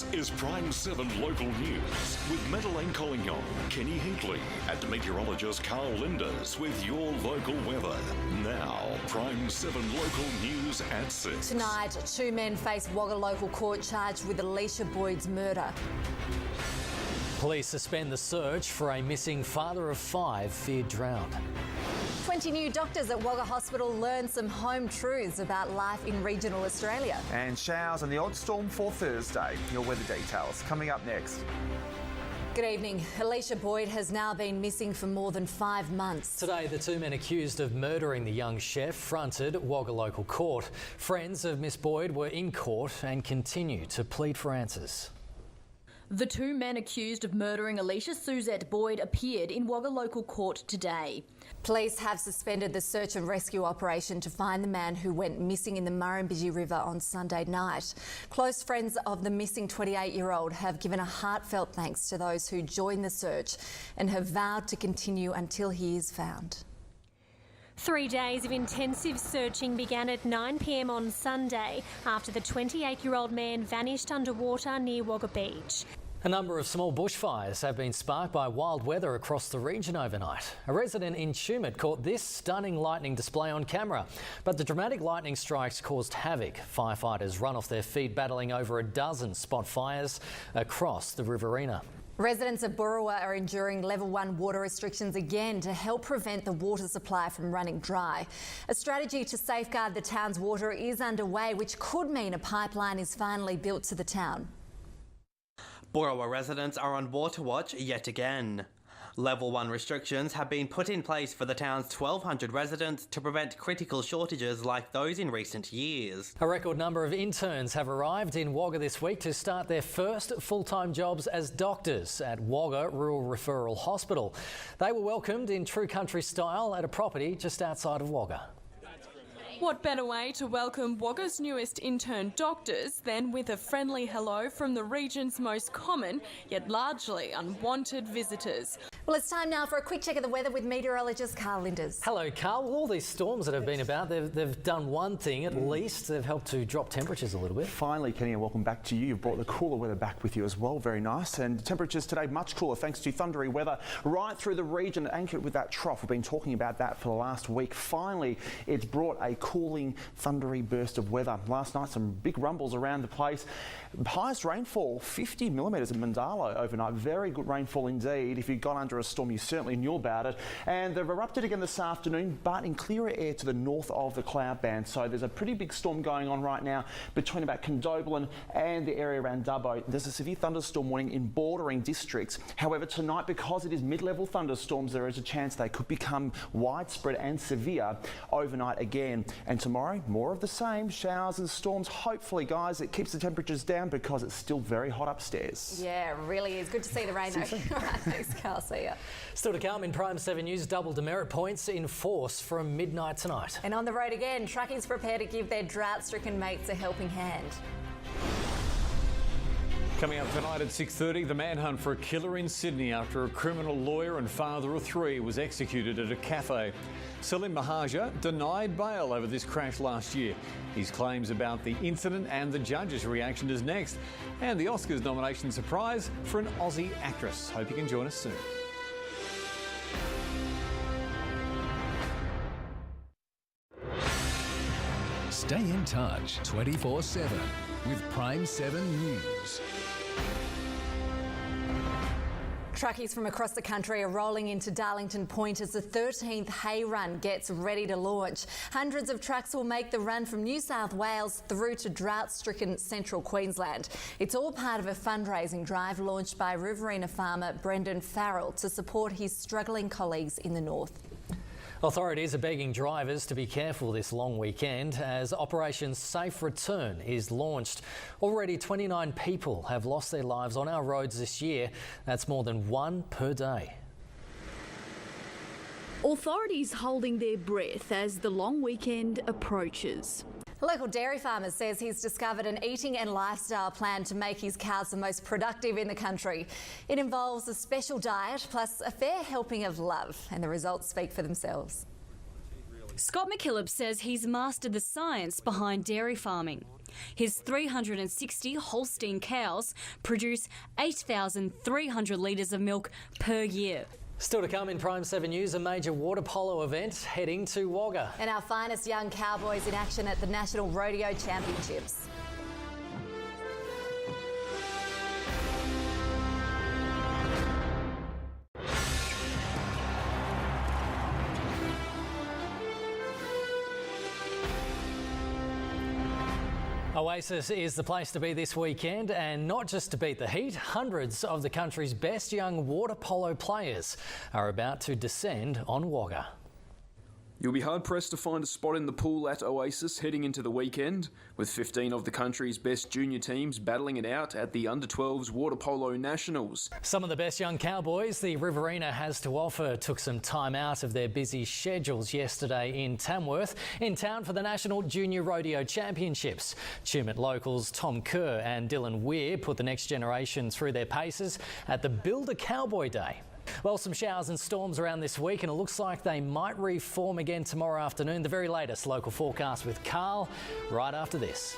This is Prime7 Local News with Madelaine Collignon, Kenny Heatley and meteorologist Karl Lijnders with your local weather. Now, Prime7 Local News at 6. Tonight, 2 men face Wagga local court charged with ALLECHA Boyd's murder. Police suspend the search for a missing father of 5 feared drowned. 20 new doctors at Wagga Hospital learn some home truths about life in regional Australia. And showers and the odd storm for Thursday. Your weather details coming up next. Good evening. ALLECHA Boyd has now been missing for more than 5 months. Today, the 2 men accused of murdering the young chef fronted Wagga local court. Friends of Miss Boyd were in court and continue to plead for answers. The 2 men accused of murdering ALLECHA Suzette Boyd appeared in Wagga local court today. Police have suspended the search and rescue operation to find the man who went missing in the Murrumbidgee River on Sunday night. Close friends of the missing 28-year-old have given a heartfelt thanks to those who joined the search and have vowed to continue until he is found. 3 days of intensive searching began at 9 p.m. on Sunday after the 28-year-old man vanished underwater near Wagga Beach. A number of small bushfires have been sparked by wild weather across the region overnight. A resident in Tumut caught this stunning lightning display on camera. But the dramatic lightning strikes caused havoc. Firefighters run off their feet battling over a dozen spot fires across the Riverina. Residents of Burrawa are enduring level 1 water restrictions again to help prevent the water supply from running dry. A strategy to safeguard the town's water is underway, which could mean a pipeline is finally built to the town. Burrawa residents are on water watch yet again. Level 1 restrictions have been put in place for the town's 1,200 residents to prevent critical shortages like those in recent years. A record number of interns have arrived in Wagga this week to start their first full-time jobs as doctors at Wagga Rural Referral Hospital. They were welcomed in true country style at a property just outside of Wagga. What better way to welcome Wagga's newest intern doctors than with a friendly hello from the region's most common yet largely unwanted visitors. Well, it's time now for a quick check of the weather with meteorologist Karl Lijnders. Hello, Karl. Well, all these storms that have been about, they've done one thing at least. They've helped to drop temperatures a little bit. Finally, Kenny, and welcome back to you. You've brought the cooler weather back with you as well. Very nice. And temperatures today much cooler thanks to thundery weather right through the region, anchored with that trough. We've been talking about that for the last week. Finally, it's brought a cooling, thundery burst of weather. Last night, some big rumbles around the place. Highest rainfall, 50 millimetres at Mandala overnight. Very good rainfall indeed. If you got under a storm, you certainly knew about it. And they've erupted again this afternoon, but in clearer air to the north of the cloud band. So there's a pretty big storm going on right now between about Condobolin and the area around Dubbo. There's a severe thunderstorm warning in bordering districts. However, tonight, because it is mid-level thunderstorms, there is a chance they could become widespread and severe overnight again. And tomorrow, more of the same, showers and storms. Hopefully, guys, it keeps the temperatures down because it's still very hot upstairs. Yeah, it really is. Good to see the rain, though. All right, thanks, Karl. See ya. Still to come in Prime7 News, double demerit points in force from midnight tonight. And on the road again, truckies prepare to give their drought-stricken mates a helping hand. Coming up tonight at 6:30, the manhunt for a killer in Sydney after a criminal lawyer and father of 3 was executed at a cafe. Salim Mahaja denied bail over this crash last year. His claims about the incident and the judge's reaction is next. And the Oscars nomination surprise for an Aussie actress. Hope you can join us soon. Stay in touch 24/7 with Prime7 News. Truckies from across the country are rolling into Darlington Point as the 13th Hay Run gets ready to launch. Hundreds of trucks will make the run from New South Wales through to drought-stricken central Queensland. It's all part of a fundraising drive launched by Riverina farmer Brendan Farrell to support his struggling colleagues in the north. Authorities are begging drivers to be careful this long weekend as Operation Safe Return is launched. Already 29 people have lost their lives on our roads this year. That's more than 1 per day. Authorities holding their breath as the long weekend approaches. A local dairy farmer says he's discovered an eating and lifestyle plan to make his cows the most productive in the country. It involves a special diet plus a fair helping of love, and the results speak for themselves. Scott McKillop says he's mastered the science behind dairy farming. His 360 Holstein cows produce 8,300 litres of milk per year. Still to come in Prime 7 News, a major water polo event heading to Wagga. And our finest young cowboys in action at the National Rodeo Championships. Oasis is the place to be this weekend, and not just to beat the heat. Hundreds of the country's best young water polo players are about to descend on Wagga. You'll be hard-pressed to find a spot in the pool at Oasis heading into the weekend, with 15 of the country's best junior teams battling it out at the Under-12s Water Polo Nationals. Some of the best young cowboys the Riverina has to offer took some time out of their busy schedules yesterday in Tamworth, in town for the National Junior Rodeo Championships. Tumut locals Tom Kerr and Dylan Weir put the next generation through their paces at the Builder Cowboy Day. Well, some showers and storms around this week, and it looks like they might reform again tomorrow afternoon. The very latest local forecast with Karl right after this.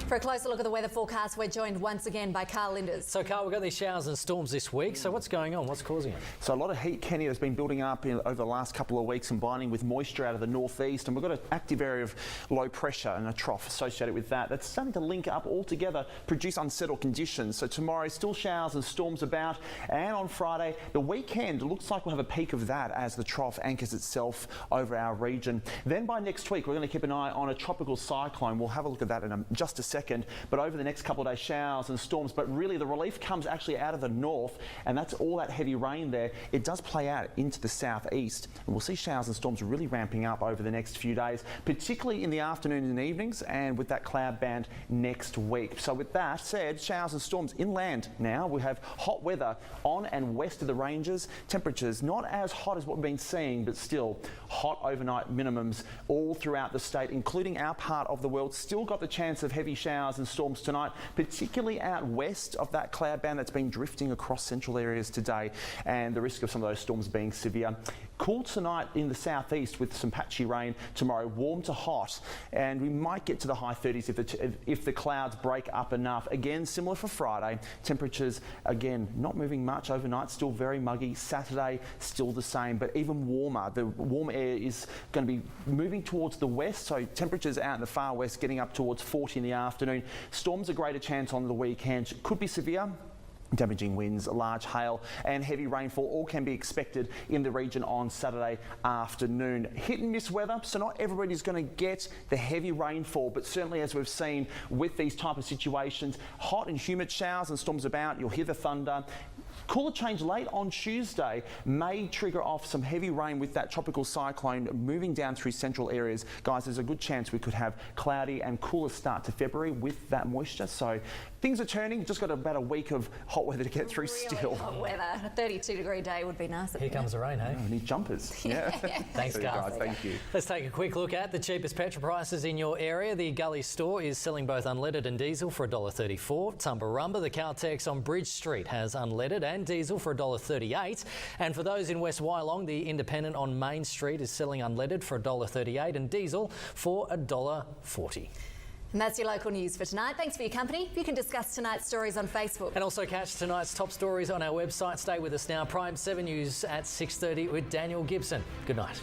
For a closer look at the weather forecast, we're joined once again by Karl Lijnders. So, Karl, we've got these showers and storms this week. So what's going on? What's causing it? So a lot of heat, Kenny, that's been building up over the last couple of weeks, combining with moisture out of the northeast. And we've got an active area of low pressure and a trough associated with that. That's starting to link up all together, produce unsettled conditions. So tomorrow, still showers and storms about. And on Friday, the weekend, it looks like we'll have a peak of that as the trough anchors itself over our region. Then by next week, we're going to keep an eye on a tropical cyclone. We'll have a look at that in just a second. But over the next couple of days, showers and storms. But really, the relief comes actually out of the north, and that's all that heavy rain there. It does play out into the southeast, and we'll see showers and storms really ramping up over the next few days, particularly in the afternoons and evenings, and with that cloud band next week. So with that said, showers and storms inland now. We have hot weather on and west of the ranges. Temperatures not as hot as what we've been seeing, but still hot overnight minimums all throughout the state, including our part of the world. Still got the chance of heavy showers and storms tonight, particularly out west of that cloud band that's been drifting across central areas today, and the risk of some of those storms being severe. Cool tonight in the southeast with some patchy rain. Tomorrow, warm to hot, and we might get to the high 30s if the clouds break up enough. Again, similar for Friday. Temperatures, again, not moving much overnight, still very muggy. Saturday, still the same, but even warmer. The warm air is going to be moving towards the west, so temperatures out in the far west getting up towards 40 in the afternoon. Storms a greater chance on the weekend. Could be severe. Damaging winds, large hail and heavy rainfall all can be expected in the region on Saturday afternoon. Hit and miss weather, so not everybody's going to get the heavy rainfall, but certainly as we've seen with these type of situations, hot and humid showers and storms about, you'll hear the thunder. Cooler change late on Tuesday may trigger off some heavy rain with that tropical cyclone moving down through central areas. Guys, there's a good chance we could have cloudy and cooler start to February with that moisture. So things are turning. Just got about a week of hot weather to get through still. Hot weather. A 32-degree day would be nice. Here comes the rain, hey? I need jumpers. Yeah. Thanks, Karl. Thank you. Let's take a quick look at the cheapest petrol prices in your area. The Gully store is selling both unleaded and diesel for $1.34. Tumbarumba, the Caltex on Bridge Street, has unleaded and diesel for $1.38. And for those in West Wyalong, the Independent on Main Street is selling unleaded for $1.38 and diesel for $1.40. And that's your local news for tonight. Thanks for your company. You can discuss tonight's stories on Facebook. And also catch tonight's top stories on our website. Stay with us now. Prime 7 News at 6:30 with Daniel Gibson. Good night.